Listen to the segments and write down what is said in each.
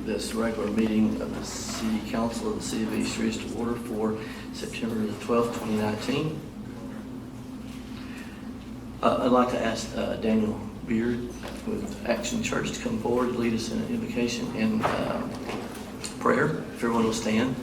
this regular meeting of the City Council of the City of East Ridge to order for September the 12th, 2019. I'd like to ask Daniel Beard with Action Church to come forward to lead us in an invocation and prayer. If everyone will stand.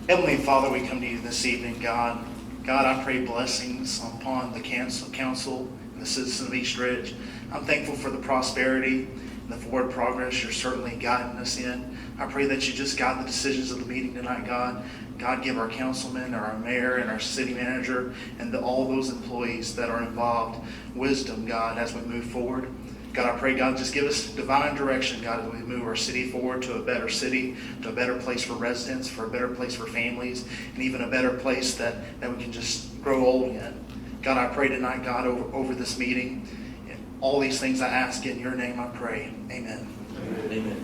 Heavenly Father, we come to you this evening, God. God, I pray blessings upon the council and the citizens of East Ridge. I'm thankful for the prosperity and the forward progress you're certainly guiding us in. I pray that you just guide the decisions of the meeting tonight, God. God, give our councilman, our mayor, and our city manager, and all those employees that are involved wisdom, God, as we move forward. God, I pray, God, just give us divine direction, God, as we move our city forward to a better city, to a better place for residents, for a better place for families, and even a better place that we can just grow old in. God, I pray tonight, God, over this meeting. And all these things I ask in your name, I pray. Amen. Amen.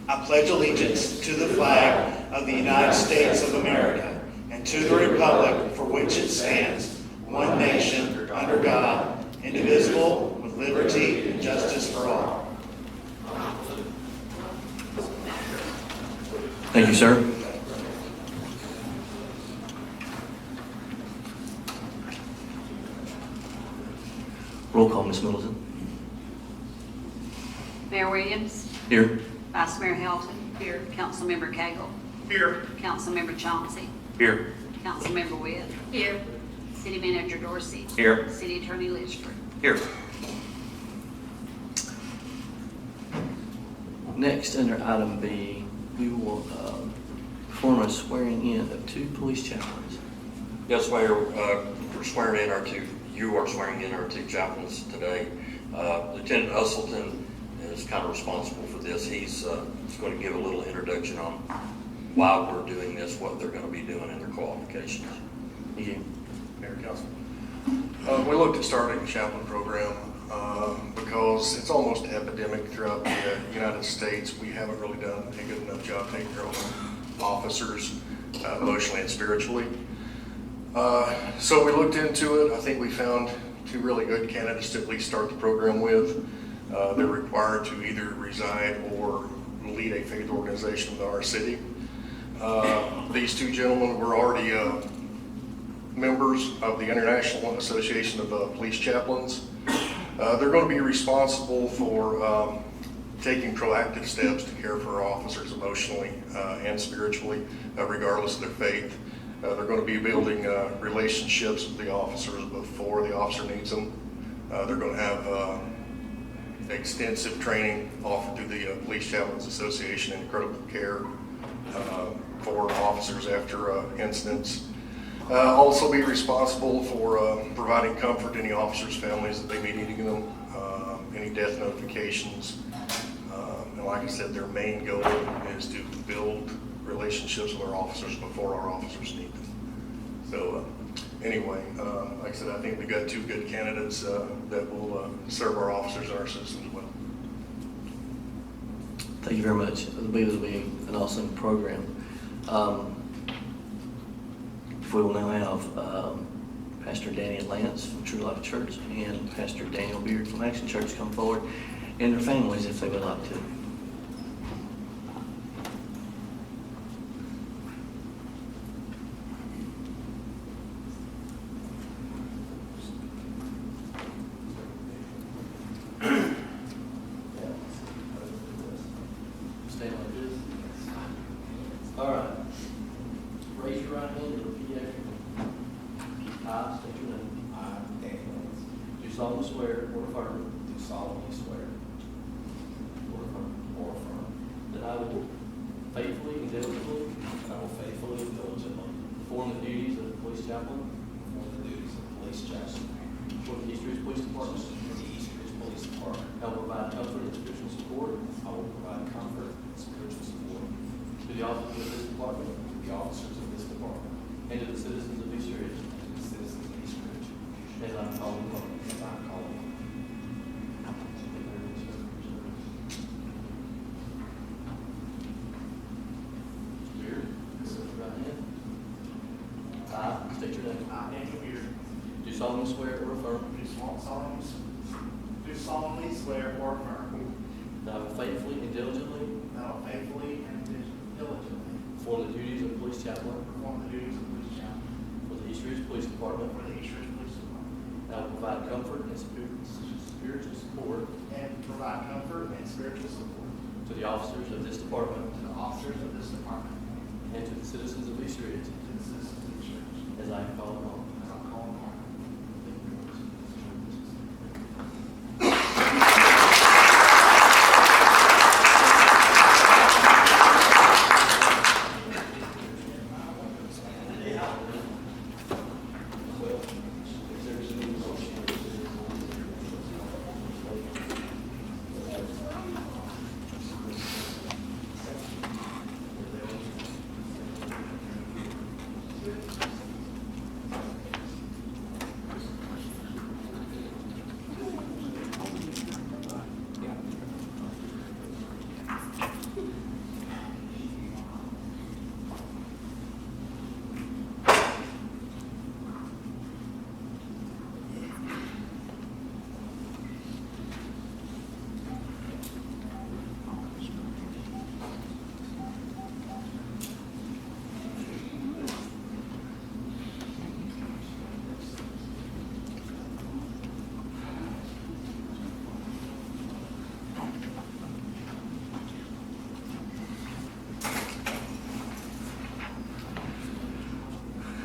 I pledge allegiance to the flag of the United States of America and to the republic for which it stands, one nation, under God, indivisible, with liberty and justice for all. Thank you, sir. Roll call, Ms. Middleton. Mayor Williams. Here. Vice Mayor Helton. Here. Councilmember Cagle. Here. Councilmember Chauncey. Here. Councilmember Witt. Here. City Manager Dorsey. Here. City Attorney Litchford. Here. Next, under item B, we will perform a swearing in of two police chaplains. Yes, Mayor, we're swearing in you are swearing in our two chaplains today. Lieutenant Usselton is kind of responsible for this. He's going to give a little introduction on why we're doing this, what they're going to be doing, and their qualifications. Thank you. Mayor, Council. We looked at starting a chaplain program because it's almost epidemic throughout the United States. We haven't really done a good enough job taking care of officers emotionally and spiritually. So we looked into it. I think we found two really good candidates to at least start the program with. They're required to either reside or lead a faith organization in our city. These two gentlemen were already members of the International Association of Police Chaplains. They're going to be responsible for taking proactive steps to care for our officers emotionally and spiritually, regardless of their faith. They're going to be building relationships with the officers before the officer needs them. They're going to have extensive training offered through the Police Chaplains Association in critical care for officers after incidents. Also be responsible for providing comfort to any officers' families that they may need them, any death notifications. And like I said, their main goal is to build relationships with our officers before our officers need them. So anyway, like I said, I think we got two good candidates that will serve our officers and our citizens well. Thank you very much. I believe it'll be an awesome program. We will now have Pastor Danny Lance from True Life Church and Pastor Daniel Beard from Action Church come forward, and their families if they would like to. Stay like this. All right. Raise your right hand and repeat after me. I state your name. I, Danny Lance, Do solemnly swear or affirm do solemnly swear or affirm that I will faithfully and diligently that I will faithfully and diligently perform the duties of the police chaplain perform the duties of police chaplain for the East Ridge Police Department. for the East Ridge Police Department. I will provide comfort and spiritual support I will provide comfort and spiritual support to the officers of this department to the officers of this department and to the citizens of East Ridge and to the citizens of East Ridge as I am calling upon. as I am calling upon. Beard, raise your right hand. I state your name. I, Daniel Beard, Do solemnly swear or affirm do solemnly swear or faithfully and diligently that I will faithfully and diligently perform the duties of police chaplain perform the duties of police chaplain for the East Ridge Police Department. for the East Ridge Police Department, And I will provide comfort and spiritual support and provide comfort and spiritual support to the officers of this department to the officers of this department and to the citizens of East Ridge and to the citizens of East Ridge, as I am called upon. as I'm called upon.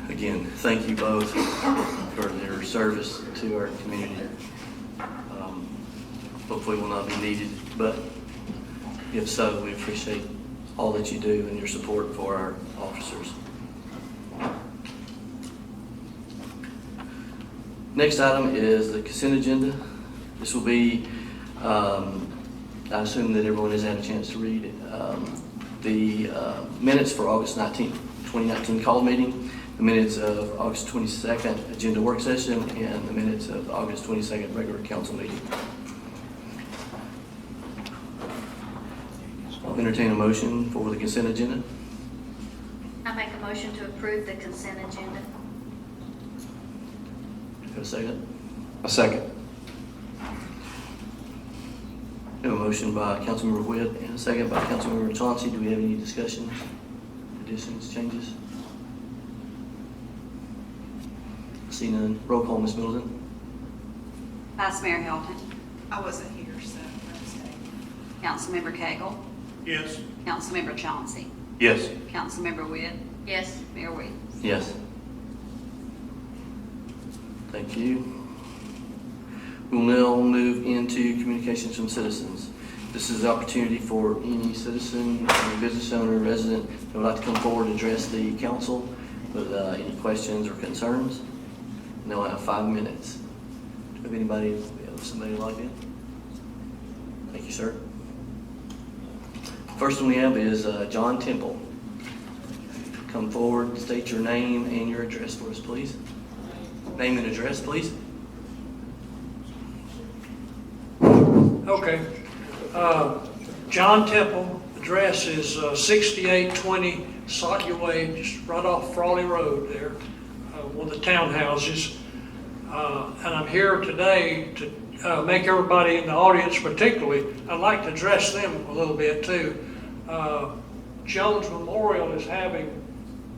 Again, thank you both for their service to our community. Hopefully will not be needed, but if so, we appreciate all that you do and your support for our officers. Next item is the consent agenda. This will be, I assume that everyone has had a chance to read the minutes for August 19th, 2019 call meeting, the minutes of August 22nd agenda work session, and the minutes of August 22nd regular council meeting. I'll entertain a motion for the consent agenda. I make a motion to approve the consent agenda. Have a second? A second. We have a motion by Councilmember Whitt and a second by Councilmember Chauncey. Do we have any discussions, additions, changes? See none. Roll call, Ms. Middleton. Vice Mayor Hilton. I wasn't here, so I'm abstaining. Councilmember Cagle. Yes. Councilmember Chauncey. Yes. Councilmember Witt. Yes. Mayor Williams. Yes. Thank you. We'll now move into communications from citizens. This is the opportunity for any citizen, any business owner, resident that would like to come forward and address the council with any questions or concerns. And they'll have 5 minutes. Do we have anybody, we have somebody logged in? Thank you, sir. First one we have is John Temple. Come forward, state your name and your address for us, please. Name and address, please. Okay. John Temple, address is 6820 Saukey Way, just right off Frawley Road there, one of the townhouses. And I'm here today to make everybody in the audience particularly, I'd like to address them a little bit too. Jones Memorial is having,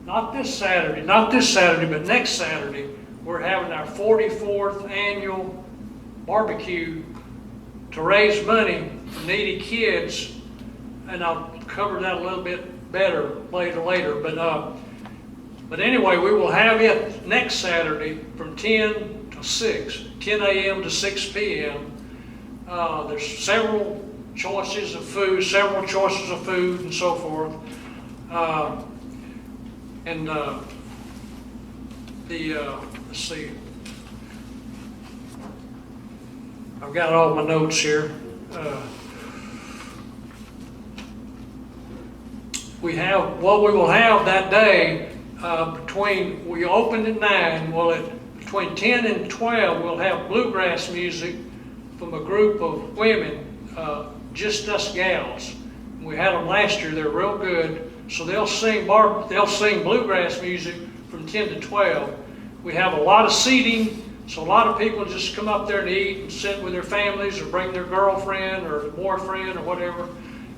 not this Saturday, but next Saturday, we're having our 44th annual barbecue to raise money for needy kids, and I'll cover that a little bit better later. But anyway, we will have it next Saturday from 10 to 6, 10 a.m. to 6 p.m. There's several choices of food and so forth. Let's see. I've got all my notes here. We will have that day we opened at 9, between 10 and 12, we'll have bluegrass music from a group of women, just us gals. We had them last year, they're real good. So they'll sing bluegrass music from 10 to 12. We have a lot of seating So a lot of people just come up there and eat and sit with their families or bring their girlfriend or boyfriend or whatever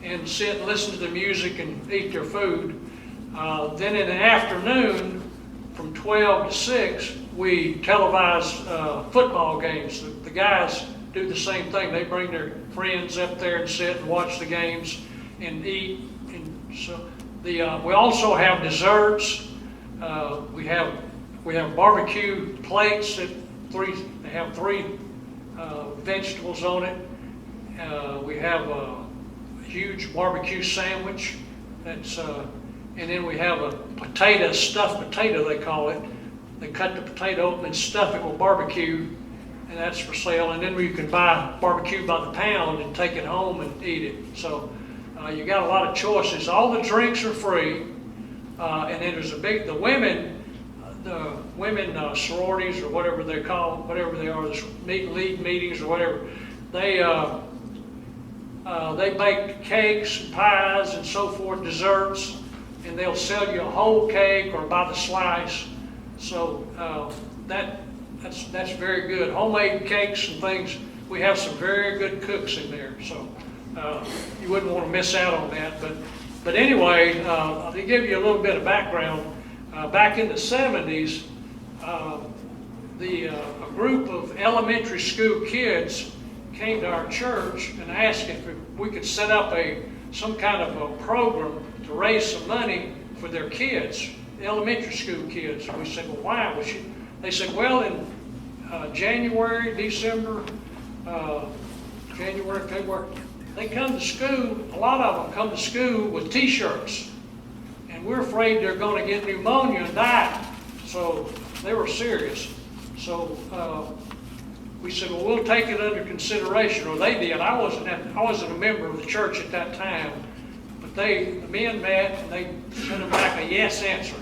and sit and listen to the music and eat their food. Then in the afternoon, from 12 to 6, we televise football games. The guys do the same thing. They bring their friends up there and sit and watch the games and eat. And so we also have desserts. We have barbecue plates that they have three vegetables on it. We have a huge barbecue sandwich. And then we have a stuffed potato, they call it. They cut the potato open and stuff it with barbecue, and that's for sale. And then you can buy barbecue by the pound and take it home and eat it. So you got a lot of choices. All the drinks are free, and then there's the women sororities or whatever they call, whatever they are, lead meetings or whatever. They bake cakes and pies and so forth, desserts, and they'll sell you a whole cake or by the slice. So that's very good. Homemade cakes and things. We have some very good cooks in there, so you wouldn't want to miss out on that. But anyway, to give you a little bit of background, back in the 70s, a group of elementary school kids came to our church and asked if we could set up some kind of a program to raise some money for their kids, the elementary school kids. And we said, well, why? They said, well, in January, December, January, February, they come to school, a lot of them come to school with T-shirts. And we're afraid they're going to get pneumonia and die. So they were serious. So we said, well, we'll take it under consideration, or they did. I wasn't a member of the church at that time, but the men met and they sent them back a yes answer.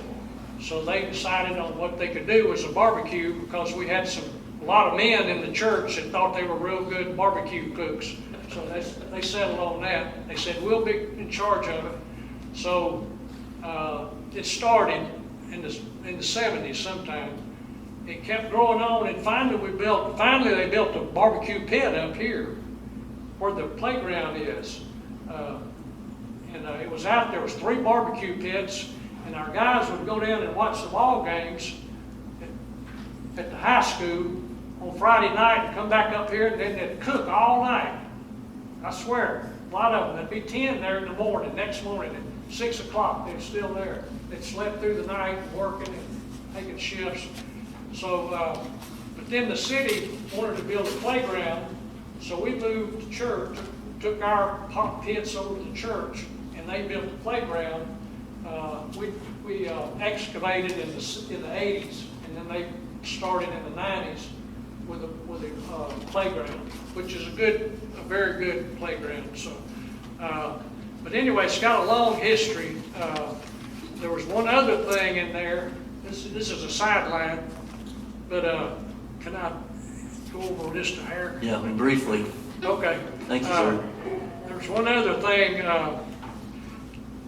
So they decided on what they could do as a barbecue, because we had a lot of men in the church that thought they were real good barbecue cooks. So they settled on that. They said, we'll be in charge of it. So it started in the 70s sometime. It kept growing on, and finally they built a barbecue pit up here where the playground is. It was out there. It was 3 barbecue pits, and our guys would go down and watch the ball games at the high school on Friday night and come back up here, and then they'd cook all night. I swear, a lot of them. There'd be 10 there in the morning. Next morning at 6 o'clock, they're still there. They'd slept through the night working and taking shifts. So, but then the city wanted to build a playground, so we moved to church, took our pits over to the church, and they built a playground. We excavated in the 80s, and then they started in the 90s with a playground, which is a very good playground. So, but anyway, it's got a long history. There was one other thing in there. This is a sideline, but can I go over just a hair? Yeah, and briefly. Okay. Thank you, sir. There's one other thing.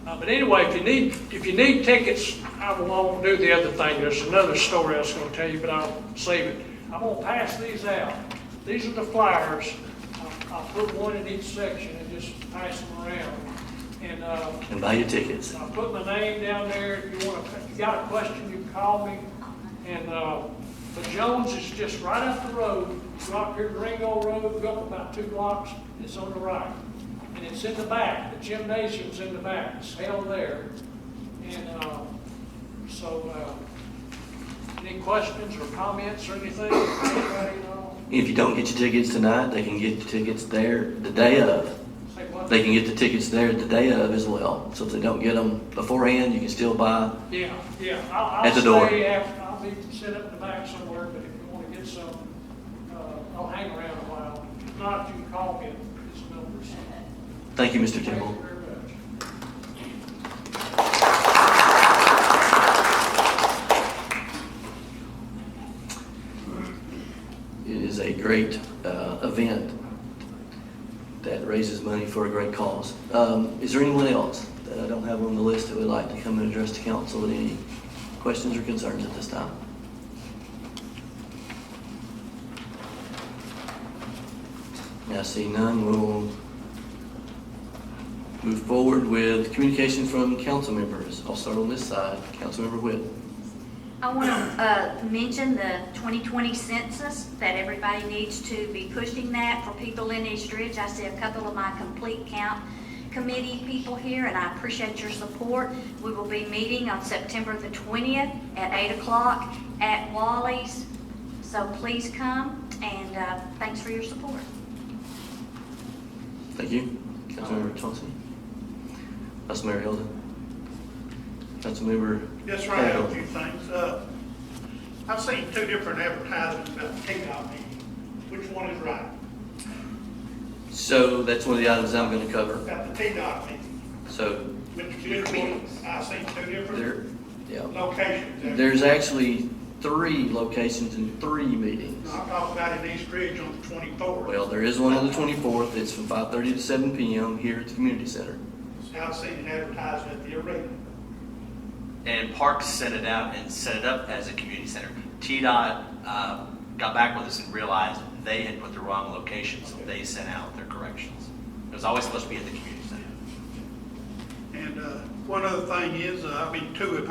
But anyway, if you need tickets, I won't do the other thing. There's another story I was going to tell you, but I'll save it. I'm going to pass these out. These are the flyers. I'll put one in each section and just pass them around. And buy your tickets. I'll put my name down there. If you got a question, you can call me. And but Jones is just right up the road. Go up here to Ringo Road, go up about 2 blocks. It's on the right. And it's in the back. The gymnasium's in the back. It's held there. And any questions or comments or anything? Anybody know? If you don't get your tickets tonight, they can get the tickets there the day of. Say what? They can get the tickets there the day of as well. So if they don't get them beforehand, you can still buy. Yeah. I'll At the door. stay after. I'll be set up in the back somewhere, but if you want to get some, I'll hang around a while. If not, you can call me at this number. Thank you, Mr. Thank you Timble. very much. It is a great event that raises money for a great cause. Is there anyone else that I don't have on the list that would like to come and address the council with any questions or concerns at this time? I see none. We'll move forward with communication from council members. I'll start on this side. Councilmember Witt. I want to mention the 2020 census, that everybody needs to be pushing that for people in East Ridge. I see a couple of my Complete Count Committee people here, and I appreciate your support. We will be meeting on September the 20th at 8 o'clock at Wally's, so please come, and thanks for your support. Thank you. Councilmember Chauncey. Vice Mayor Hilton. Councilmember. Yes, sir, I have a few things. I've seen two different advertisements about the KDOT meeting. Which one is right? So that's one of the items I'm going to cover. About the KDOT meeting. So Which one? I've seen two there, different yeah. locations. There's actually 3 locations and 3 meetings. I'm talking about in East Ridge on the 24th. Well, there is one on the 24th. It's from 5:30 to 7 p.m. here at the community center. I've seen it advertised at the arena. And Parks sent it out and set it up as a community center. TDOT got back with us and realized they had put the wrong location, so they sent out their corrections. It was always supposed to be at the community center. And one other thing is, I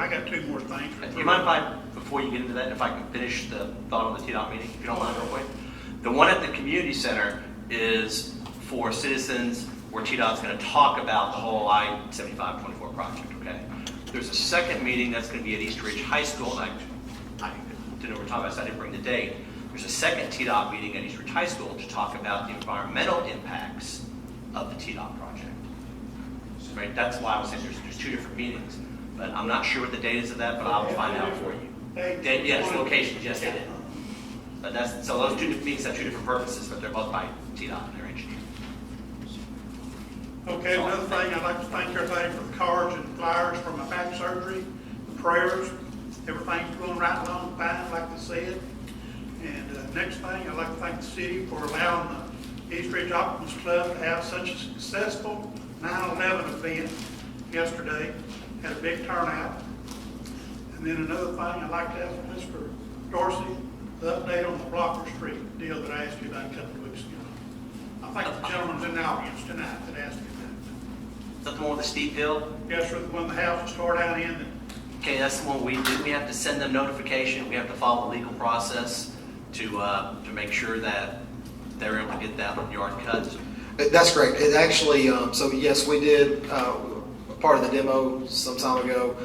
got two more things. Do you mind if I, before you get into that, if I can finish the thought on the TDOT meeting, if you don't mind real quick? The one at the community center is for citizens where TDOT's going to talk about the whole I-75-24 project, okay? There's a second meeting that's going to be at East Ridge High School, and I didn't know what we're talking about, so I didn't bring the date. There's a second TDOT meeting at East Ridge High School to talk about the environmental impacts of the TDOT project. Right? That's why I was saying there's 2 different meetings, but I'm not sure what the date is of that, but I'll find out for you. Yes, locations, yes, they did. But so those 2 different meetings have 2 different purposes, but they're both by TDOT and their engineer. Okay, another thing, I'd like to thank everybody for the cards and flyers for my back surgery, the prayers. Everything's going right along fine, like they said. And next thing, I'd like to thank the city for allowing the East Ridge Optimist Club to have such a successful 9/11 event yesterday. Had a big turnout. And then another thing, I'd like to ask Mr. Dorsey the update on the Blocker Street deal that I asked you about a couple of weeks ago. I think the gentleman's in the audience tonight that asked me Is that the one with the steep hill? that. Yes, sir, the one the house was tore down in. Okay, that's the one we do. We have to send them notification. We have to follow the legal process to make sure that they're able to get that yard cut. That's great. It actually, so yes, we did part of the demo some time ago,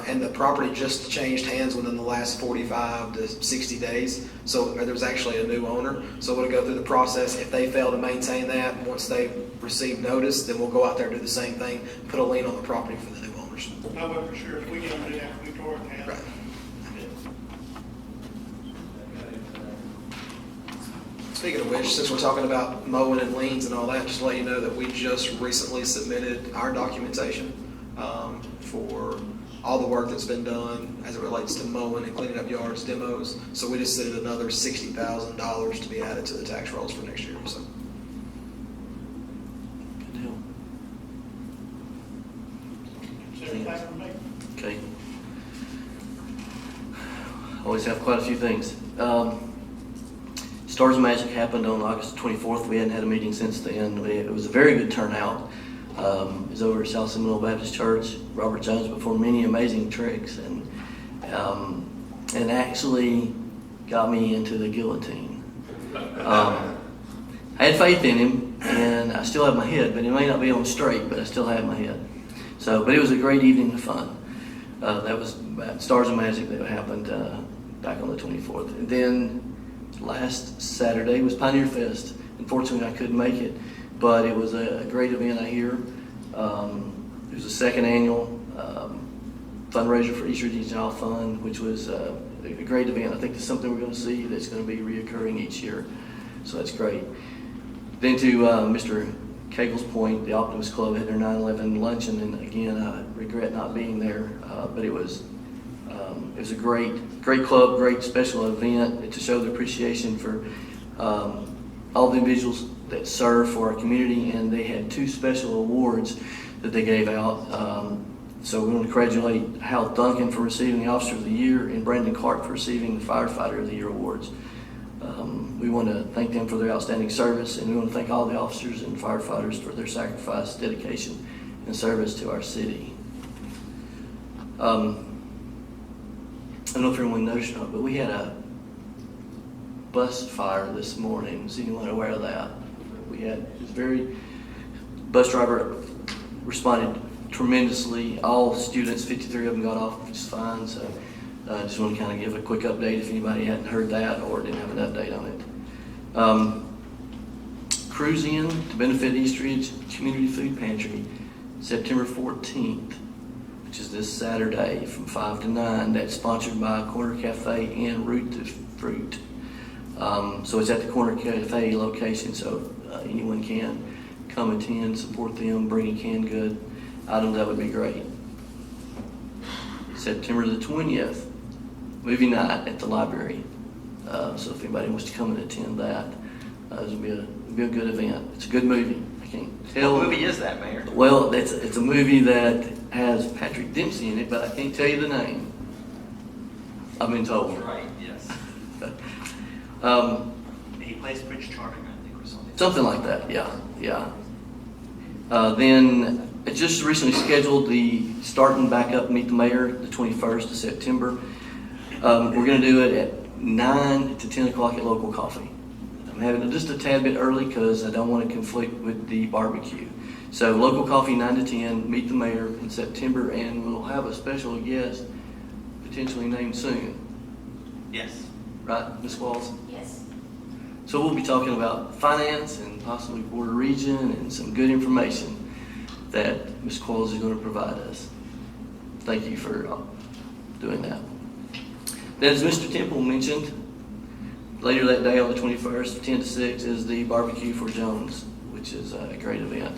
and the property just changed hands within the last 45 to 60 days. So there's actually a new owner. So we'll go through the process. If they fail to maintain that, once they receive notice, then we'll go out there and do the same thing, put a lien on the property for the new owners. I wasn't for sure if we owned it after we tore it down. Right. Speaking of which, since we're talking about mowing and liens and all that, just to let you know that we just recently submitted our documentation for all the work that's been done as it relates to mowing and cleaning up yards, demos. So we just submitted another $60,000 to be added to the tax rolls for next year. So. Good deal. That's everything from me. Okay. Always have quite a few things. Stars of Magic happened on August 24th. We hadn't had a meeting since then. It was a very good turnout. It was over at South Seminole Baptist Church. Robert Jones performed many amazing tricks and actually got me into the guillotine. I had faith in him, and I still have my head, but it may not be on straight, but I still have my head. So, but it was a great evening of fun. That was Stars of Magic that happened back on the 24th. And then last Saturday was Pioneer Fest. Unfortunately, I couldn't make it, but it was a great event, I hear. It was the second annual fundraiser for East Ridge General Fund, which was a great event. I think it's something we're going to see that's going to be reoccurring each year, so that's great. Then to Mr. Cagle's point, the Optimist Club had their 9/11 luncheon, and again, I regret not being there, but it was a great club, great special event to show the appreciation for all the individuals that serve for our community, and they had 2 special awards that they gave out. So we want to congratulate Hal Duncan for receiving the Officer of the Year and Brandon Clark for receiving the Firefighter of the Year awards. We want to thank them for their outstanding service, and we want to thank all the officers and firefighters for their sacrifice, dedication, and service to our city. I don't know if everyone knows or not, but we had a bus fire this morning. Is anyone aware of that? Bus driver responded tremendously. All students, 53 of them, got off just fine. So I just want to kind of give a quick update if anybody hadn't heard that or didn't have an update on it. Cruise In to benefit East Ridge Community Food Pantry, September 14th, which is this Saturday from 5 to 9. That's sponsored by Corner Cafe and Root to Fruit. So it's at the Corner Cafe location, so anyone can come attend, support them, bring a canned good item. That would be great. September the 20th, movie night at the library. So if anybody wants to come and attend that, it'll be a good event. It's a good movie. I can't tell. What movie is that, Mayor? Well, it's a movie that has Patrick Dempsey in it, but I can't tell you the name. I've been told. Right, yes. He plays Prince Charming, I think, or something. Something like that, yeah. Then it just recently scheduled the starting back up Meet the Mayor, the 21st of September. We're going to do it at 9 to 10 o'clock at Local Coffee. I'm having it just a tad bit early because I don't want to conflict with the barbecue. So Local Coffee, 9 to 10, Meet the Mayor in September, and we'll have a special guest potentially named soon. Yes. Right, Ms. Walls? Yes. So we'll be talking about finance and possibly Board of Region and some good information that Ms. Qualls is going to provide us. Thank you for doing that. Then, as Mr. Temple mentioned, later that day on the 21st, 10 to 6, is the Barbecue for Jones, which is a great event.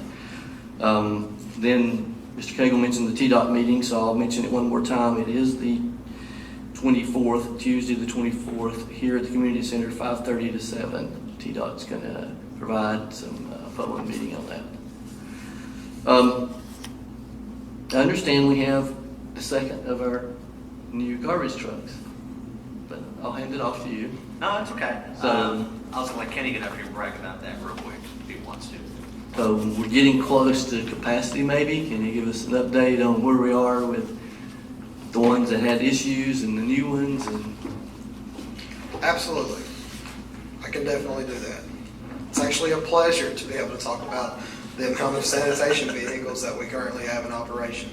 Then Mr. Cagle mentioned the TDOT meeting, so I'll mention it one more time. It is the 24th, Tuesday the 24th, here at the Community Center, 5:30 to 7. TDOT's going to provide some public meeting on that. I understand we have the second of our new garbage trucks, but I'll hand it off to you. No, it's okay. So- I was going to let Kenny get up here and brag about that real quick, if he wants to. So we're getting close to capacity maybe. Can you give us an update on where we are with the ones that had issues and the new ones? And Absolutely. I can definitely do that. It's actually a pleasure to be able to talk about the amount of sanitation vehicles that we currently have in operation.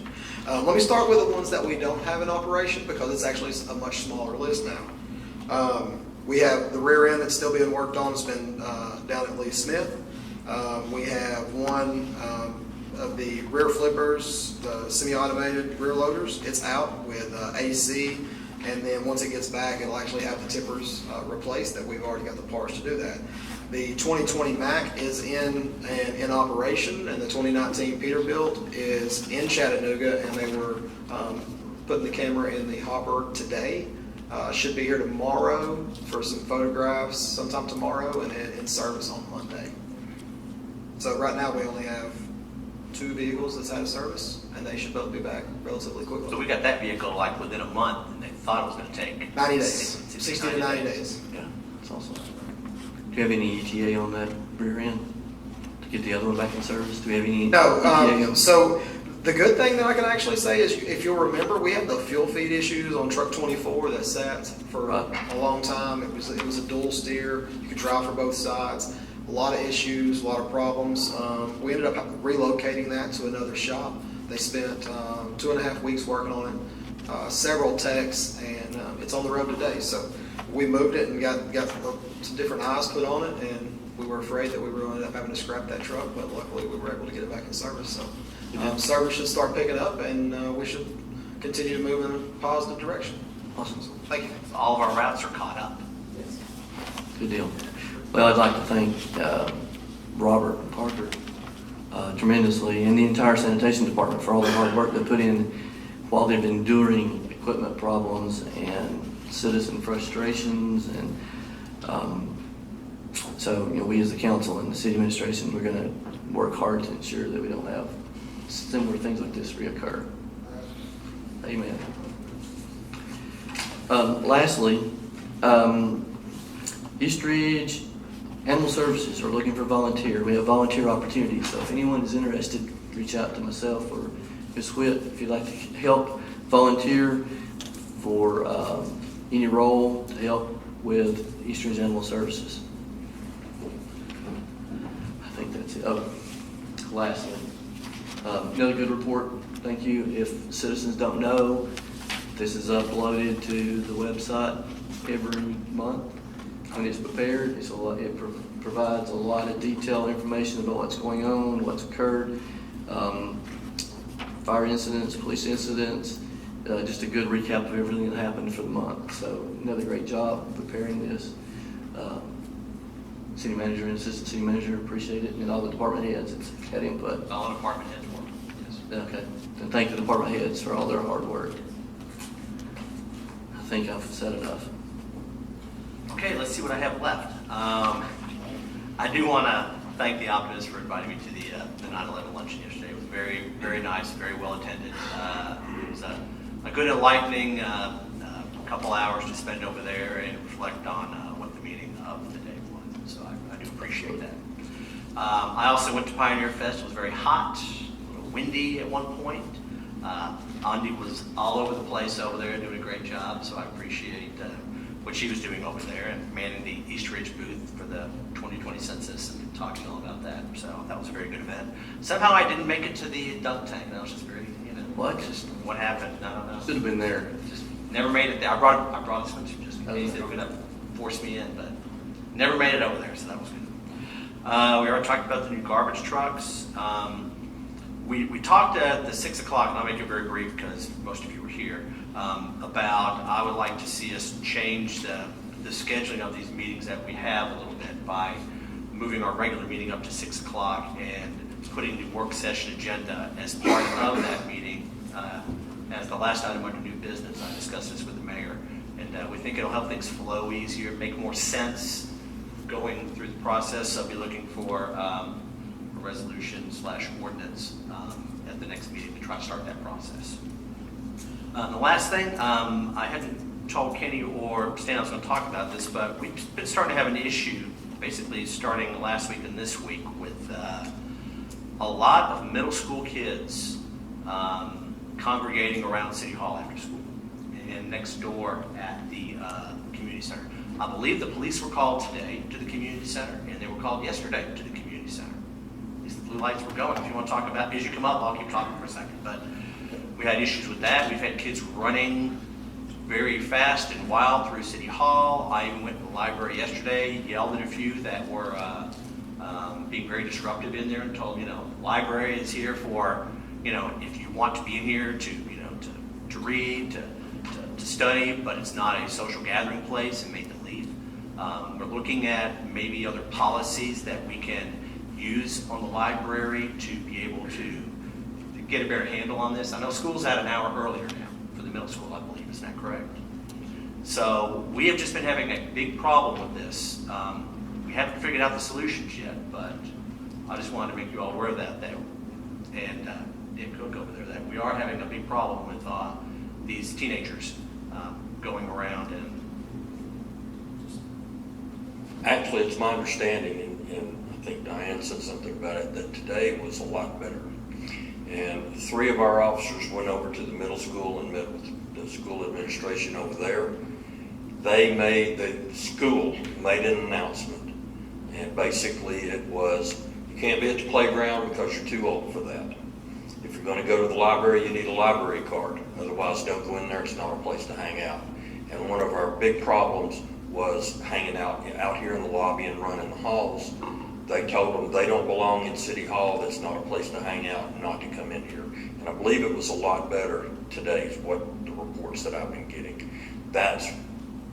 Let me start with the ones that we don't have in operation because it's actually a much smaller list now. We have the rear end that's still being worked on. It's been down at Lee Smith. We have one of the rear flippers, the semi-automated rear loaders. It's out with AC, and then once it gets back, it'll actually have the tippers replaced. That we've already got the parts to do that. The 2020 Mack is in operation, and the 2019 Peterbilt is in Chattanooga, and they were putting the camera in the hopper today. Should be here tomorrow for some photographs sometime tomorrow, and in service on Monday. So right now we only have 2 vehicles that's out of service, and they should both be back relatively quickly. So we got that vehicle like within a month, and they thought it was going to take 90 days, 60 to 90 days. yeah, that's awesome. Do you have any ETA on that rear end to get the other one back in service? Do we have any No, ETA on? so the good thing that I can actually say is, if you'll remember, we had the fuel feed issues on truck 24 that sat for a long time. It was a dual steer. You could drive for both sides. A lot of issues, a lot of problems. We ended up relocating that to another shop. They spent 2.5 weeks working on it, several techs, and it's on the road today. So we moved it and got some different eyes put on it, and we were afraid that we were going to end up having to scrap that truck, but luckily we were able to get it back in service. So service should start picking up, and we should continue to move in a positive direction. Awesome. Thank you. All of our routes are caught up. Good deal. Well, I'd like to thank Robert and Parker tremendously, and the entire sanitation department for all the hard work they put in while they've been enduring equipment problems and citizen frustrations. And so, we as the council and the city administration, we're going to work hard to ensure that we don't have similar things like this reoccur. Amen. Lastly, East Ridge Animal Services are looking for volunteer. We have volunteer opportunities, so if anyone is interested, reach out to myself or Ms. Whit if you'd like to help volunteer for any role to help with East Ridge Animal Services. I think that's it. Oh, lastly, another good report. Thank you. If citizens don't know, this is uploaded to the website every month. When it's prepared, it provides a lot of detailed information about what's going on, what's occurred, fire incidents, police incidents, just a good recap of everything that happened for the month. So another great job preparing this. City manager and assistant city manager appreciate it, and all the department heads that's had input. All department heads work, yes. Okay, and thank the department heads for all their hard work. I think I've said enough. Okay, let's see what I have left. I do want to thank the Optimists for inviting me to the 9/11 luncheon yesterday. It was very, very nice, very well attended. It was a good, enlightening couple hours to spend over there and reflect on what the meaning of the day was. So I do appreciate that. I also went to Pioneer Fest. It was very hot, a little windy at one point. Andy was all over the place over there doing a great job, so I appreciate what she was doing over there and manning the East Ridge booth for the 2020 census and talking all about that. So that was a very good event. Somehow I didn't make it to the dunk tank. That was just very, What? just what happened. I don't know. Should have been there. Just never made it there. I brought a swimsuit just in case they were going to force me in, but never made it over there, so that was good. We already talked about the new garbage trucks. We talked at the 6 o'clock, and I'll make it very brief because most of you were here, about I would like to see us change the scheduling of these meetings that we have a little bit by moving our regular meeting up to 6 o'clock and putting the work session agenda as part of that meeting as the last item under new business. I discussed this with the mayor, and we think it'll help things flow easier, make more sense going through the process. So I'll be looking for a resolution/ordinance at the next meeting to try to start that process. The last thing, I hadn't told Kenny or Stan I was going to talk about this, but we've been starting to have an issue, basically starting last week and this week, with a lot of middle school kids congregating around City Hall after school and next door at the community center. I believe the police were called today to the community center, and they were called yesterday to the community center. At least the blue lights were going. If you want to talk about it, as you come up, I'll keep talking for a second. But we had issues with that. We've had kids running very fast and wild through City Hall. I even went to the library yesterday, yelled at a few that were being very disruptive in there, and told them, the library is here for, if you want to be in here to read, to study, but it's not a social gathering place, and made them leave. We're looking at maybe other policies that we can use on the library to be able to get a better handle on this. I know school's at an hour earlier now for the middle school, I believe. Isn't that correct? So we have just been having a big problem with this. We haven't figured out the solutions yet, but I just wanted to make you all aware of that. And Dave Cook over there, that we are having a big problem with these teenagers going around and Actually, it's my understanding, and I think Diane said something about it, that today was a lot better. And 3 of our officers went over to the middle school and met with the school administration over there. The school made an announcement, and basically it was, you can't be at the playground because you're too old for that. If you're going to go to the library, you need a library card. Otherwise, don't go in there. It's not a place to hang out. And one of our big problems was hanging out here in the lobby and running the halls. They told them they don't belong in City Hall. That's not a place to hang out and not to come in here. And I believe it was a lot better today, is what the reports that I've been getting. That's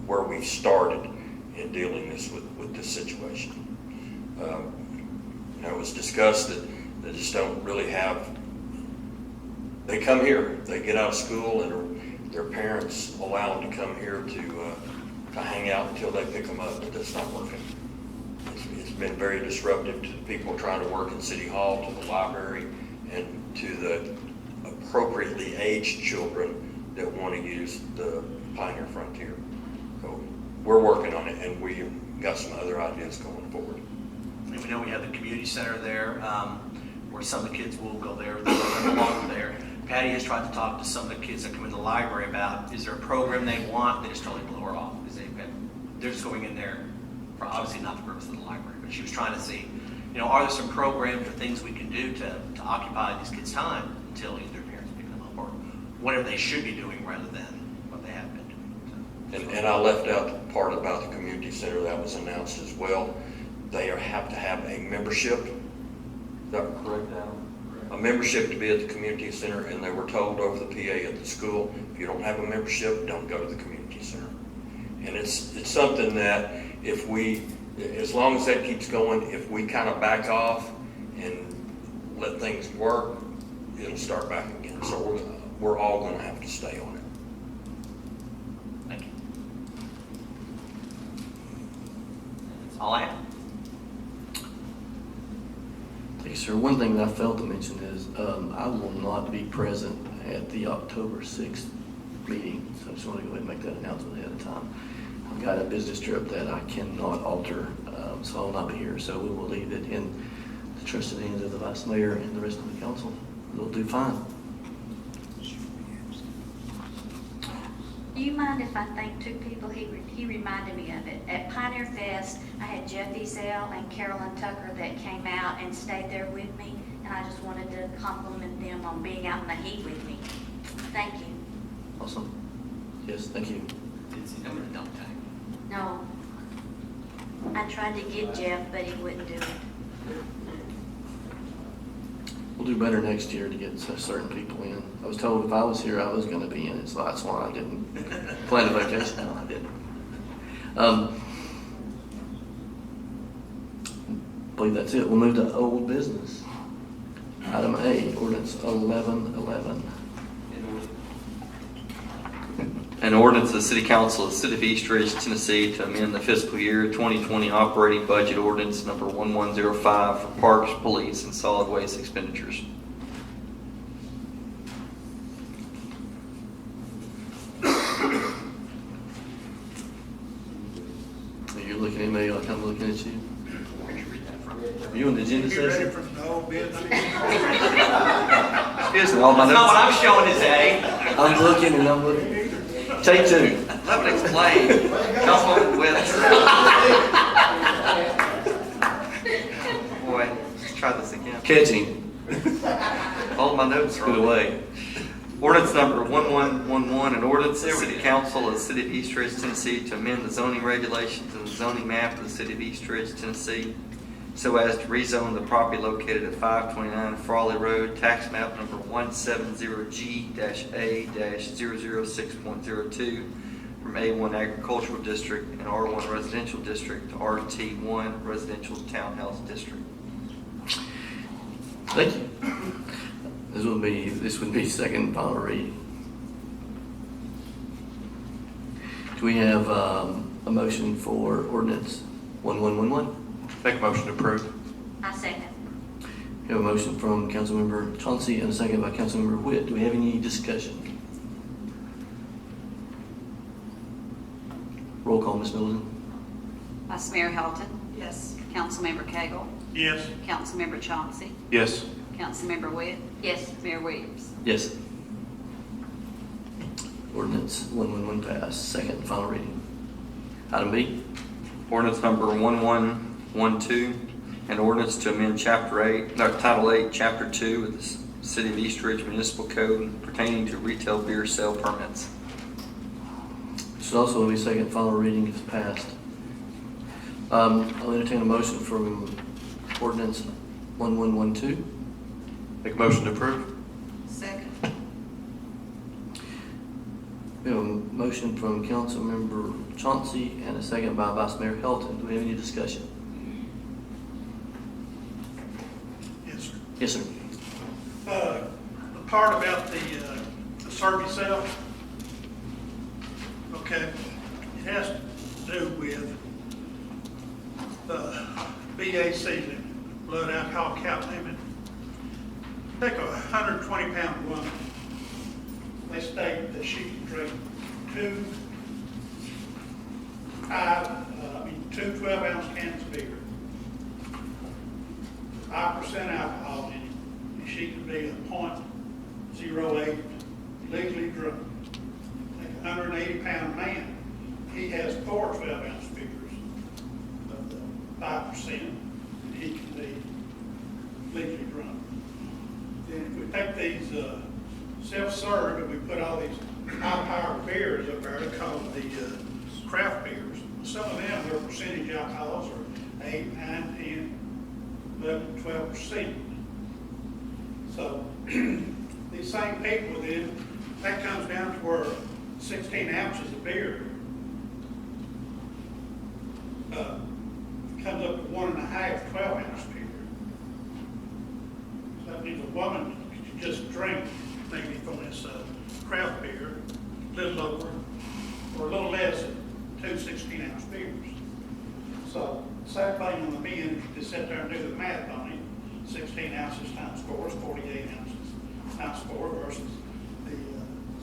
where we've started in dealing with this situation. It was discussed that they just don't really have, they come here, they get out of school, and their parents allow them to come here to hang out until they pick them up, but that's not working. It's been very disruptive to the people trying to work in City Hall, to the library, and to the appropriately aged children that want to use the Pioneer Frontier. So we're working on it, and we got some other ideas going forward. And we know we have the community center there, where some of the kids will go there, they'll belong there. Patty has tried to talk to some of the kids that come in the library about, is there a program they want? They just totally blow her off, because they're just going in there for obviously not the purpose of the library, but she was trying to see, are there some programs or things we can do to occupy these kids' time until either their parents pick them up, or whatever they should be doing rather than what they have been doing. So. And I left out the part about the community center that was announced as well. They have to have a membership. Is that correct, Adam? A membership to be at the community center, and they were told over the PA at the school, if you don't have a membership, don't go to the community center. And it's something that if we, as long as that keeps going, if we kind of back off and let things work, it'll start back again. So we're all going to have to stay on it. Thank you. That's all I have. Thank you, sir. One thing that I failed to mention is I will not be present at the October 6th meeting, so I just want to go ahead and make that announcement ahead of time. I've got a business trip that I cannot alter, so I will not be here. So we will leave it in the trusted hands of the vice mayor and the rest of the council. We'll do fine. Do you mind if I thank two people? He reminded me of it. At Pioneer Fest, I had Jeff Ezel and Carolyn Tucker that came out and stayed there with me, and I just wanted to compliment them on being out in the heat with me. Thank you. Awesome. Yes, thank you. Did see them in a dump tank. No, I tried to get Jeff, but he wouldn't do it. We'll do better next year to get certain people in. I was told if I was here, I was going to be in it, so that's why I didn't plan a vacation. No, I didn't. I believe that's it. We'll move to old business. Item A, ordinance 1111. An ordinance of the City Council of the City of East Ridge, Tennessee to amend the fiscal year 2020 operating budget ordinance number 1105 for parks, police, and solid waste expenditures. You're looking at me like I'm looking at you. Where'd you read that from? Are you on the agenda You ready session? for the old business? Excuse me, all my That's not what notes. I'm showing is A. I'm looking and I'm looking. Take two. Let me explain. Councilman Wentz. Boy, let's try this again. Catching. All my notes are Good away. Ordinance number 1111, an ordinance of the City Council of the City of East Ridge, Tennessee to amend the zoning regulations and the zoning map of the City of East Ridge, Tennessee so as to rezone the property located at 529 Frawley Road, tax map number 170G-A-006.02 from A1 Agricultural District and R1 Residential District to RT1 Residential Townhouse District. Thank you. This would be second and final reading. Do we have a motion for ordinance 1111? Make a motion to approve. I second. We have a motion from Councilmember Chauncey and a second by Councilmember Witt. Do we have any discussion? Roll call, Ms. Middleton. Vice Mayor Helton, Yes. Councilmember Cagle, Yes. Councilmember Chauncey, Yes. Councilmember Witt, Yes. Mayor Williams. Yes. Ordinance 111 passed, second and final reading. Item B. Ordinance number 1112, an ordinance to amend Title 8, Chapter 2 of the City of East Ridge Municipal Code pertaining to retail beer sale permits. This is also going to be second and final reading if passed. I'll entertain a motion from ordinance 1112. Make a motion to approve. Second. We have a motion from Councilmember Chauncey and a second by Vice Mayor Helton. Do we have any discussion? Yes, sir. Yes, sir. The part about the service cell, okay, it has to do with the BAC, the blood alcohol count limit. Take a 120-pound woman. They state two 12-ounce cans of beer, 5% alcohol in it, and she can be a .08 legally drunk. Like a 180-pound man, he has 4 12-ounce beers of the 5%, and he can be legally drunk. Then if we take these self-serve and we put all these high-powered beers up there, they're called the craft beers. Some of them, their percentage alcohols are 8, 9, 10, 11, 12%. So these same people then, that comes down to where 16 ounces of beer comes up to 1.5 12-ounce beer. So that means a woman could just drink maybe from this craft beer, a little over or a little less than 2 16-ounce beers. So same thing on the men, if you just sit there and do the math on it, 16 ounces times 4 is 48 ounces times 4 versus the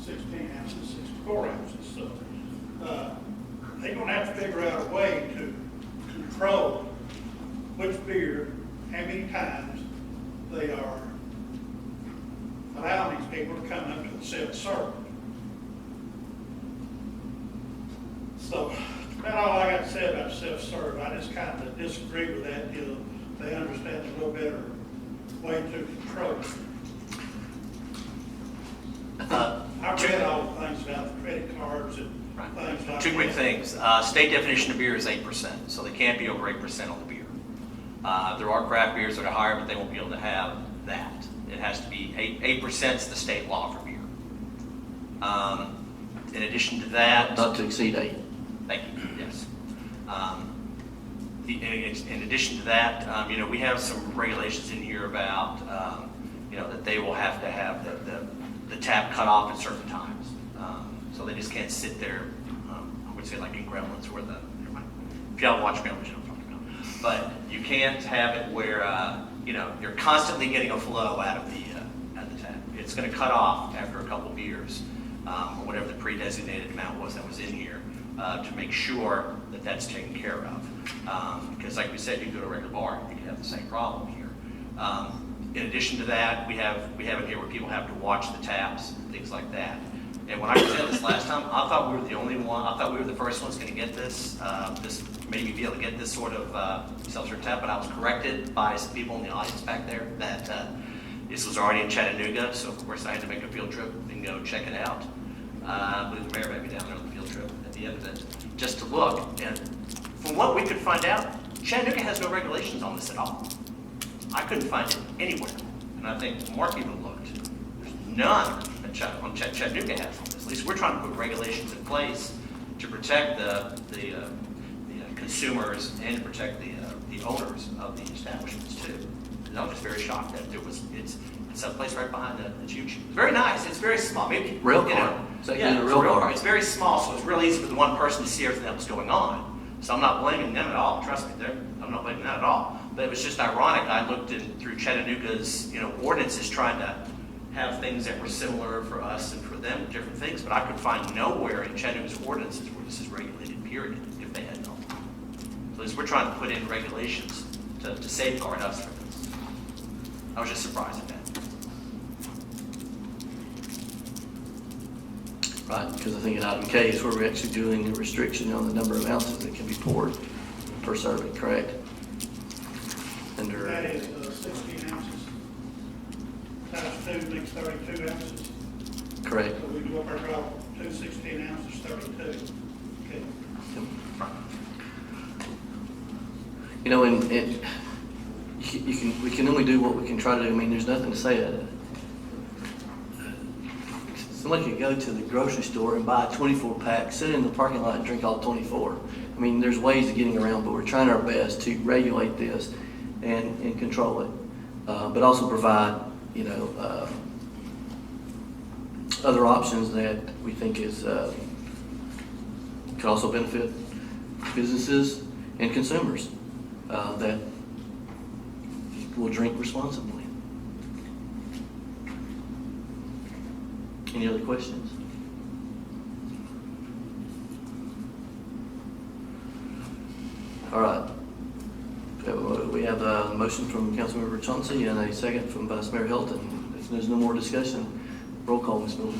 16 ounces, 64 ounces. So they're going to have to figure out a way to control which beer, how many times they are allowing these people to come up to the self-serve. So that's all I got to say about self-serve. I just kind of disagree with that until they understand a little better way to control it. I read all the things about the credit cards and things like that. Two quick things. State definition of beer is 8%, so they can't be over 8% on the beer. There are craft beers that are higher, but they won't be able to have that. It has to be 8% is the state law for beer. In addition to that, Not to exceed 8. thank you. Yes. In addition to that, we have some regulations in here about that they will have to have the tap cut off at certain times. So they just can't sit there. I would say like in Gremlins, where if y'all watch Gremlins, you know what I'm talking about. But you can't have it where you're constantly getting a flow out of the tap. It's going to cut off after a couple beers, or whatever the pre-designated amount was that was in here, to make sure that that's taken care of. Because like we said, you can go to a regular bar, you can have the same problem here. In addition to that, we have it here where people have to watch the taps and things like that. And when I presented this last time, I thought we were the only one. I thought we were the first ones going to get this. Maybe be able to get this sort of self-serve tap, but I was corrected by some people in the audience back there that this was already in Chattanooga. So of course I had to make a field trip and go check it out. I believe the mayor had me down there on the field trip at the end of it, just to look. And from what we could find out, Chattanooga has no regulations on this at all. I couldn't find it anywhere, and I think Mark even looked. There's none that Chattanooga has on this. At least we're trying to put regulations in place to protect the consumers and to protect the owners of the establishments too. And I was just very shocked that it's someplace right behind the Choo Choo. It's very nice. It's very small. Maybe Rail car. It's like in a rail car. It's very small, so it's real easy for the one person to see everything that was going on. So I'm not blaming them at all. Trust me, I'm not blaming that at all. But it was just ironic. I looked through Chattanooga's ordinances trying to have things that were similar for us and for them, different things, but I could find nowhere in Chattanooga's ordinances where this is regulated, period, if they had known. So at least we're trying to put in regulations to safeguard us from this. I was just surprised at that. Right, because I think in item K is where we're actually doing a restriction on the number of ounces that can be poured per serving, correct? Under, That is 16 ounces. Times 2 makes 32 ounces. correct. So we go up our draw, 2 16 ounces, 32. Okay. And we can only do what we can try to do. I mean, there's nothing to say. Somebody could go to the grocery store and buy a 24-pack, sit in the parking lot and drink all 24. I mean, there's ways of getting around, but we're trying our best to regulate this and control it, but also provide, other options that we think could also benefit businesses and consumers that will drink responsibly. Any other questions? All right. We have a motion from Councilmember Chauncey and a second from Vice Mayor Hilton. If there's no more discussion, roll call, Ms. Miller.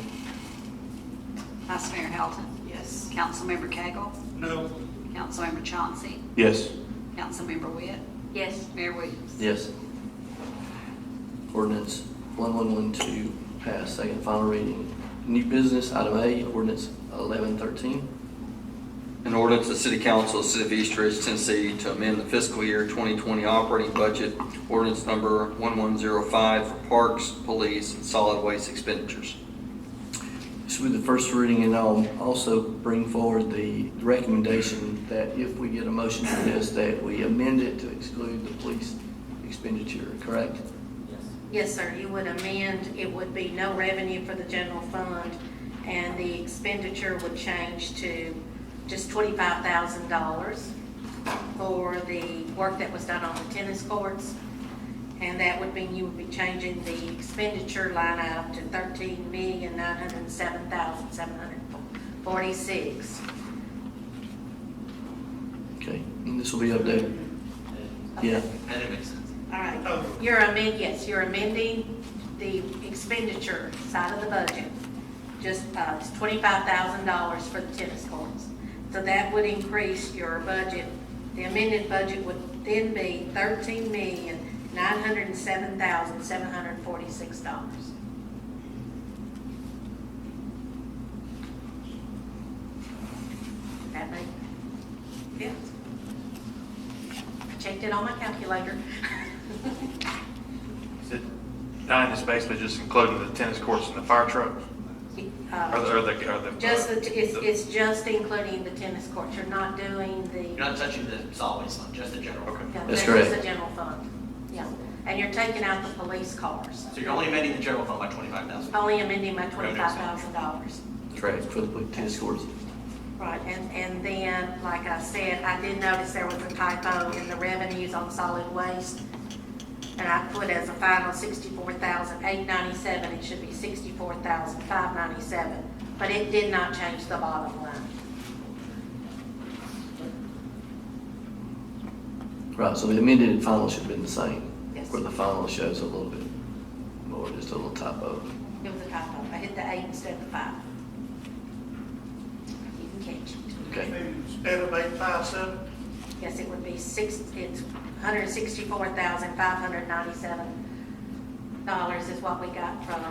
Vice Mayor Hilton. Yes. Councilmember Cagle. No. Councilmember Chauncey. Yes. Councilmember Witt. Yes. Mayor Williams. Yes. Ordinance 1112 passed, second and final reading. New business, item A, ordinance 1113. An ordinance of the City Council of the City of East Ridge, Tennessee to amend the fiscal year 2020 operating budget, ordinance number 1105 for parks, police, and solid waste expenditures. This will be the first reading, and I'll also bring forward the recommendation that if we get a motion for this, that we amend it to exclude the police expenditure, correct? Yes, sir, you would amend, it would be no revenue for the general fund, and the expenditure would change to just $25,000 for the work that was done on the tennis courts. And that would mean you would be changing the expenditure line item to $13,907,746. Okay, and this will be updated. Yeah, And it makes sense. All right, you're amending the expenditure side of the budget, just it's $25,000 for the tennis courts. So that would increase your budget. The amended budget would then be $13,907,746. That make sense? I checked it on my calculator. Diane is basically just including the tennis courts and the fire trucks? Just it's just including the tennis courts. You're not doing You're the, not touching the solid waste fund, just the general. Okay. yeah, That's that's correct. just the general fund. Yeah, and you're taking out the police cars. So you're only amending the general fund by 25,000. Only amending by $25,000. correct, for the tennis courts. Right, and then, like I said, I did notice there was a typo in the revenues on solid waste. And I put as a final $64,897, it should be $64,597. But it did not change the bottom line. Right, so the amended and final should have been the same. Yes. Where the final shows a little bit more, just a little typo. It was a typo. I hit the 8 instead of the 5. You can catch it. Okay, Instead of 857, Yes, it would be it's $164,597 is what we got from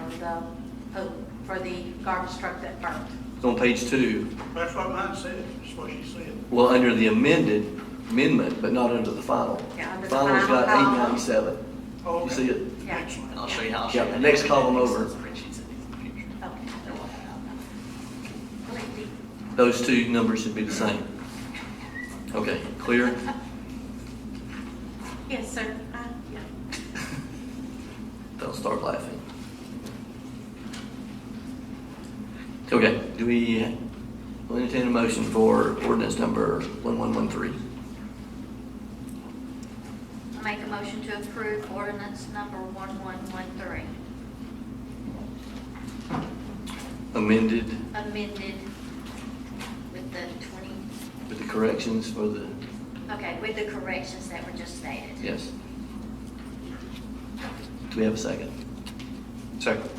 for the garbage truck that burned. it's on page 2. that's what mine said, that's what she said. Well, under the amendment, but not under the final. Yeah, under the Final's final got column. 897. Oh, You okay. see it? Yeah. Excellent. And I'll show you how. Yeah, the next column over. Spreadsheets in the future. Okay. Those two numbers should be the same. Okay, clear? Yes, sir. Yeah. Don't start laughing. Okay, we'll entertain a motion for ordinance number 1113. I make a motion to approve ordinance number 1113, Amended amended with the 20, with the corrections for the, okay, with the corrections that were just stated. yes. Do we have a second? Second.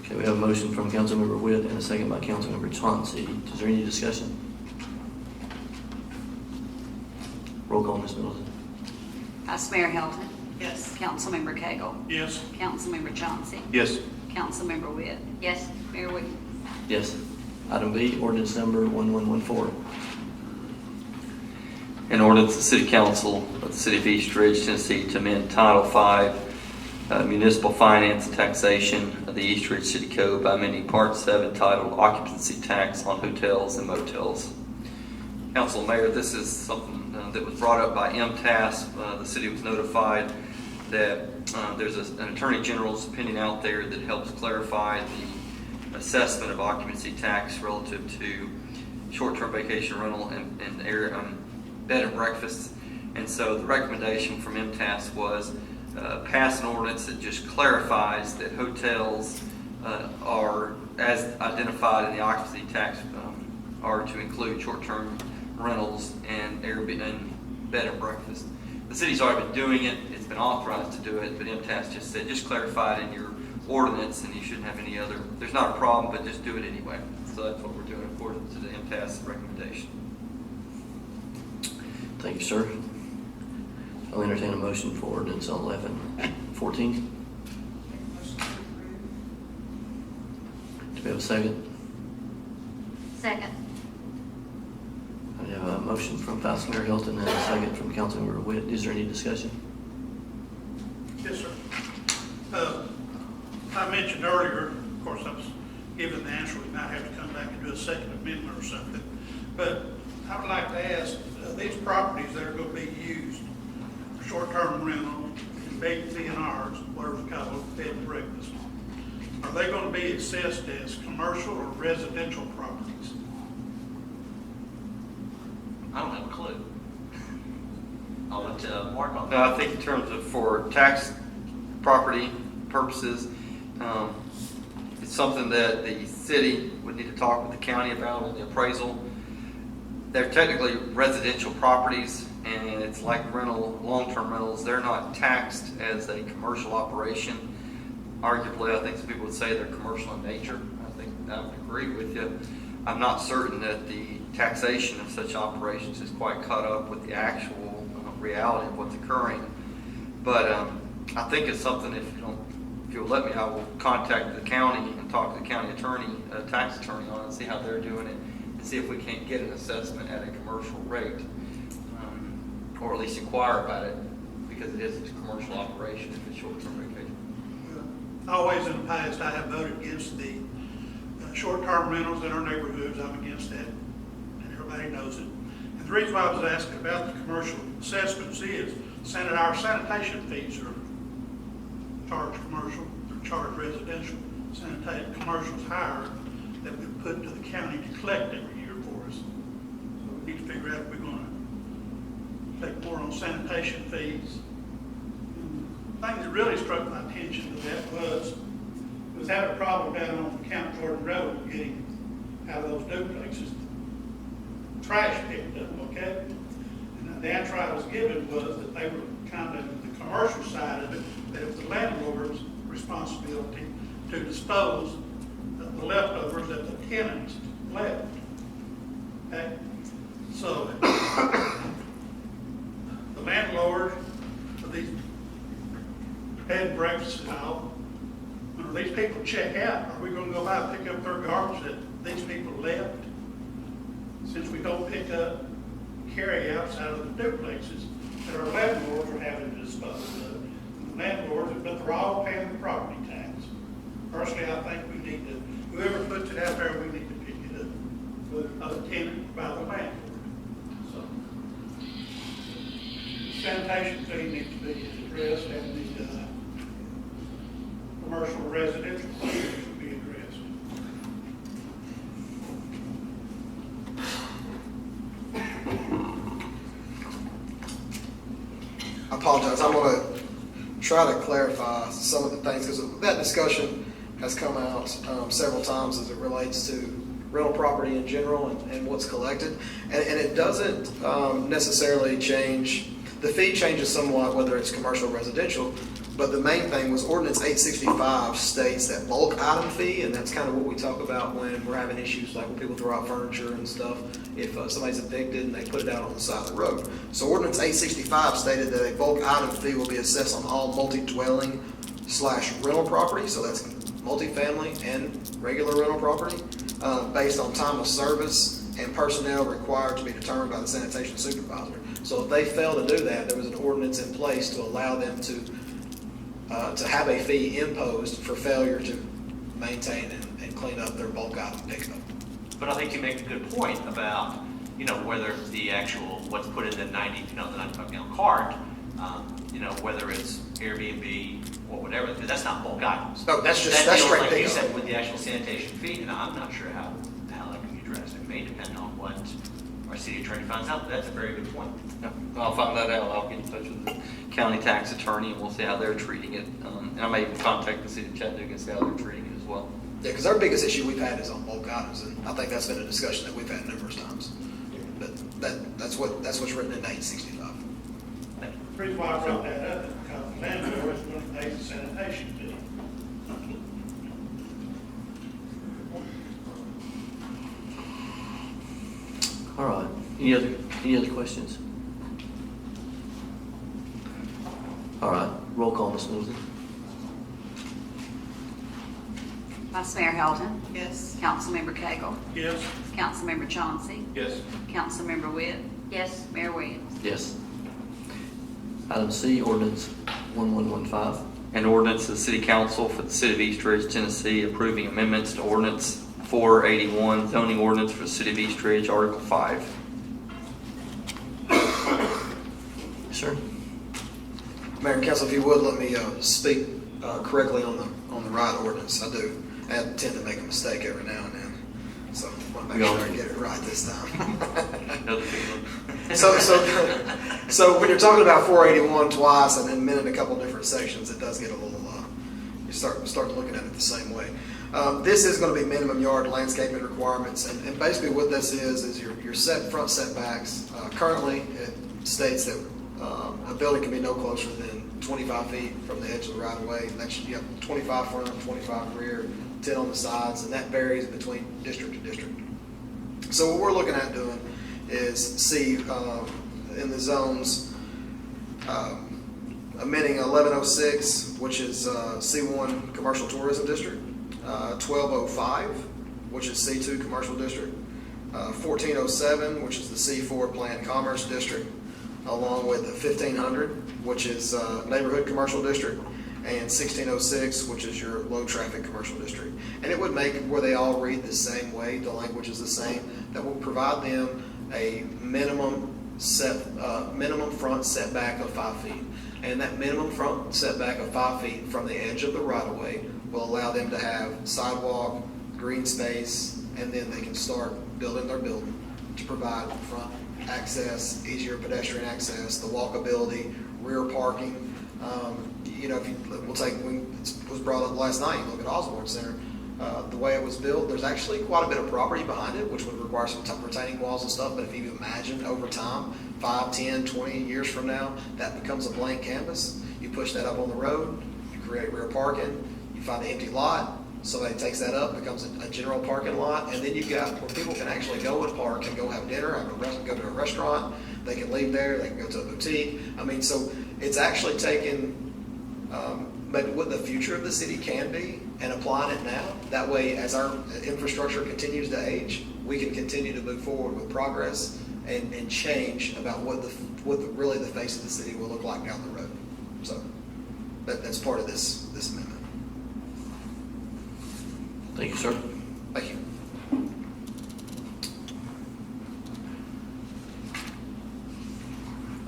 Okay, we have a motion from Councilmember Witt and a second by Councilmember Chauncey. Is there any discussion? Roll call, Ms. Middleton. Vice Mayor Hilton. Yes. Councilmember Cagle. Yes. Councilmember Chauncey. Yes. Councilmember Witt. Yes. Mayor Williams. Yes. Item B, ordinance number 1114. An ordinance of the City Council of the City of East Ridge, Tennessee to amend Title V Municipal Finance and Taxation of the East Ridge City Code by amending Part 7 titled Occupancy Tax on Hotels and Motels. Council Mayor, this is something that was brought up by MTAS. The city was notified that there's an Attorney General's opinion out there that helps clarify the assessment of occupancy tax relative to short-term vacation rental and bed and breakfast. And so the recommendation from MTAS was pass an ordinance that just clarifies that hotels are, as identified in the occupancy tax, are to include short-term rentals and Airbnb and bed and breakfast. The city's already been doing it, it's been authorized to do it, but MTS just said, just clarify it in your ordinance and you shouldn't have any other, there's not a problem, but just do it anyway. So that's what we're doing according to the MTS recommendation. Thank you, sir. I'll entertain a motion for ordinance 1114. Do we have a second? Second. I have a motion from Vice Mayor Hilton and a second from Councilmember Witt. Is there any discussion? Yes, sir. I mentioned earlier, of course, I was given the answer, we might have to come back and do a second amendment or something. But I would like to ask, these properties that are going to be used for short-term rental, B&Rs, whatever it's called, bed and breakfast, are they going to be assessed as commercial or residential properties? I don't have a clue. I'll let Mark on No, that. I think in terms of for tax property purposes, it's something that the city would need to talk with the county about on the appraisal. They're technically residential properties, and it's like rental, long-term rentals. They're not taxed as a commercial operation. Arguably, I think some people would say they're commercial in nature. I think I would agree with you. I'm not certain that the taxation of such operations is quite caught up with the actual reality of what's occurring. But I think it's something, if you'll let me, I will contact the county and talk to the county attorney, tax attorney on it, and see how they're doing it, and see if we can't get an assessment at a commercial rate, or at least inquire about it, because it is a commercial operation if it's short-term vacation. Always in the past, I have voted against the short-term rentals in our neighborhoods. I'm against that, and everybody knows it. And the reason why I was asking about the commercial assessments is our sanitation fees are charged commercial, they're charged residential. Sanitation commercial is higher that we put to the county to collect every year for us. So we need to figure out if we're going to take more on sanitation fees. The thing that really struck my attention to that was having a problem down on Count Jordan Road getting out of those duplexes. Trash picked up, okay? And the answer I was given was that they were kind of the commercial side of it, that it was the landlord's responsibility to dispose of the leftovers that the tenants left. Okay? So the landlord of these bed and breakfasts and all, when these people check out, are we going to go by and pick up their garbage that these people left? Since we don't pick up carry-outs out of the duplexes that our landlords are having to dispose of. The landlords, but they're all paying the property tax. Personally, I think we need to, whoever puts it out there, we need to pick it up with a tenant by the landlord. So, sanitation fee needs to be addressed, and the commercial residential fees should be addressed. I apologize. I'm going to try to clarify some of the things because that discussion has come out several times as it relates to rental property in general and what's collected. And it doesn't necessarily change. The fee changes somewhat whether it's commercial or residential, but the main thing was Ordinance 865 states that bulk item fee, and that's kind of what we talk about when we're having issues like when people throw out furniture and stuff. If somebody's evicted and they put it out on the side of the road. So Ordinance 865 stated that a bulk item fee will be assessed on all multi-dwelling / rental property, so that's multifamily and regular rental property, based on time of service and personnel required to be determined by the sanitation supervisor. So if they fail to do that, there was an ordinance in place to allow them to have a fee imposed for failure to maintain and clean up their bulk item pickup. But I think you make a good point about, whether the actual, what's put in the 95-gallon cart, whether it's Airbnb or whatever, because that's not bulk items. No, that's deals, straight like you pickup. said, with the actual sanitation fee, and I'm not sure how that can be addressed. It may depend on what our city attorney finds out, but that's a very good point. Yeah, I'll find that out. I'll get in touch with the county tax attorney and we'll see how they're treating it. And I may even contact the city of Chattanooga and see how they're treating it as well. Yeah, because our biggest issue we've had is on bulk items, and I think that's been a discussion that we've had numerous times. But That's what's written in 865. The reason why I brought that up is because the landlord is going to pay the sanitation fee. All right. Any other questions? All right. Roll call, Ms. Middleton. Vice Mayor Hilton, Yes. Councilmember Cagle, Yes. Councilmember Chauncey, Yes. Councilmember Witt, Yes. Mayor Williams. Yes. Item C, ordinance 1115. An ordinance of the City Council for the City of East Ridge, Tennessee, approving amendments to ordinance 481, zoning ordinance for the City of East Ridge, Article 5. Sir? Mayor and council, if you would, let me speak correctly on the right ordinance. I do. I tend to make a mistake every now and then, so I want to make sure I get it right this time. So when you're talking about 481 twice and then in a couple different sections, it does get a little, you start looking at it the same way. This is going to be minimum yard landscaping requirements, and basically what this is your front setbacks. Currently, it states that a building can be no closer than 25 feet from the edge of the right of way. You have 25 front, 25 rear, 10 on the sides, and that varies between district to district. So what we're looking at doing is see in the zones amending 1106, which is C1 Commercial Tourism District, 1205, which is C2 Commercial District, 1407, which is the C4 Planned Commerce District, along with 1500, which is Neighborhood Commercial District, and 1606, which is your low traffic commercial district. And it would make where they all read the same way, the language is the same, that will provide them a minimum front setback of 5 feet. And that minimum front setback of 5 feet from the edge of the right of way will allow them to have sidewalk, green space, and then they can start building their building to provide front access, easier pedestrian access, the walkability, rear parking. If it was brought up last night, you look at Osborne Center, the way it was built, there's actually quite a bit of property behind it, which would require some retaining walls and stuff, but if you imagine over time, 5, 10, 20 years from now, that becomes a blank canvas. You push that up on the road, you create rear parking, you find an empty lot, somebody takes that up, becomes a general parking lot, and then you've got where people can actually go and park and go have dinner, go to a restaurant, they can leave there, they can go to a boutique. So it's actually taking maybe what the future of the city can be and applying it now. That way, as our infrastructure continues to age, we can continue to move forward with progress and change about what really the face of the city will look like down the road. So that's part of this amendment. Thank you, sir. Thank you.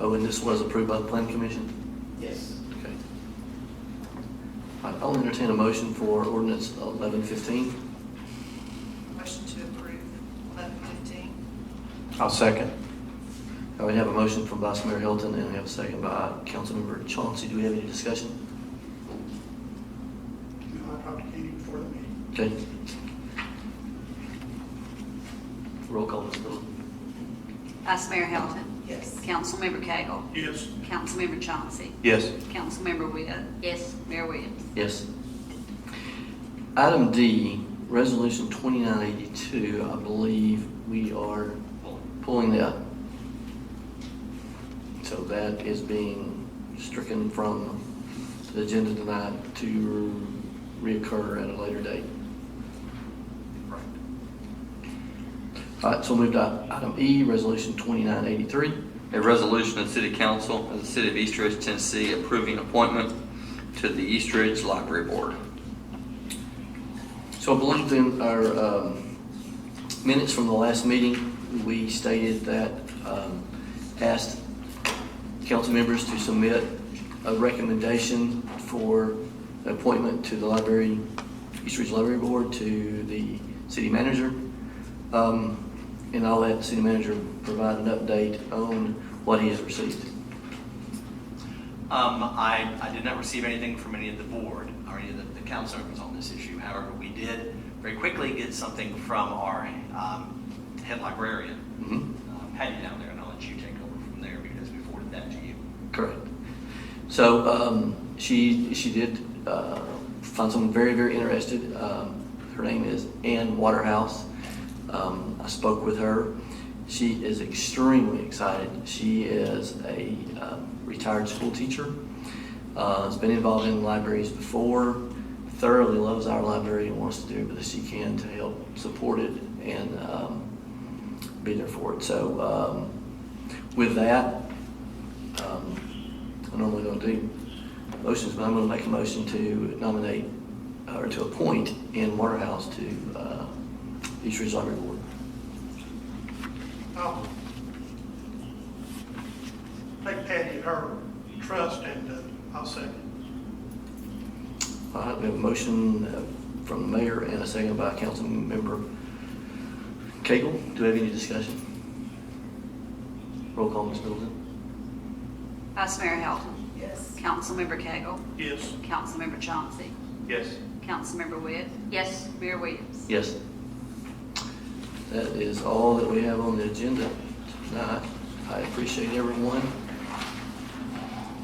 Oh, and this was approved by the Planning Commission? Yes. Okay. All right, I'll entertain a motion for ordinance 1115. Motion to approve 1115. I'll second. We have a motion from Vice Mayor Hilton, and we have a second by Councilmember Chauncey. Do we have any discussion? I talked to Kenny before the meeting. Okay. Roll call, Ms. Miller. Vice Mayor Hilton, Yes. Councilmember Cagle, Yes. Councilmember Chauncey, Yes. Councilmember Witt, Yes. Mayor Williams. Yes. Item D, Resolution 2982, I believe we are pulling that. So that is being stricken from the agenda tonight to reoccur at a later date. Right. All right, so we'll move to item E, Resolution 2983. A resolution of the City Council of the City of East Ridge, Tennessee, approving appointment to the East Ridge Library Board. So I believe in our minutes from the last meeting, we stated that, asked council members to submit a recommendation for appointment to the library, East Ridge Library Board, to the city manager. And I'll let the city manager provide an update on what he has received. I did not receive anything from any of the board or any of the council members on this issue. However, we did very quickly get something from our head librarian, Patty down there, and I'll let you take over from there because we forwarded that to you. Correct. So she did find someone very, very interested. Her name is Ann Waterhouse. I spoke with her. She is extremely excited. She is a retired school teacher. Has been involved in libraries before. Thoroughly loves our library and wants to do everything she can to help support it and be there for it. So with that, I normally don't do motions, but I'm going to make a motion to nominate or to appoint Ann Waterhouse to East Ridge Library Board. I'll take Patty at her trust and I'll second. All right, we have a motion from the mayor and a second by council member Cagle. Do we have any discussion? Roll call, Ms. Middleton. Vice Mayor Helton, Yes. Councilmember Cagle, Yes. Councilmember Chauncey, Yes. Councilmember Witt, Yes. Mayor Williams. Yes. That is all that we have on the agenda tonight. I appreciate everyone.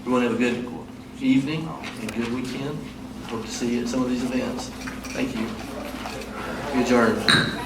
Everyone have a good evening and good weekend. Hope to see you at some of these events. Thank you. Adjourned.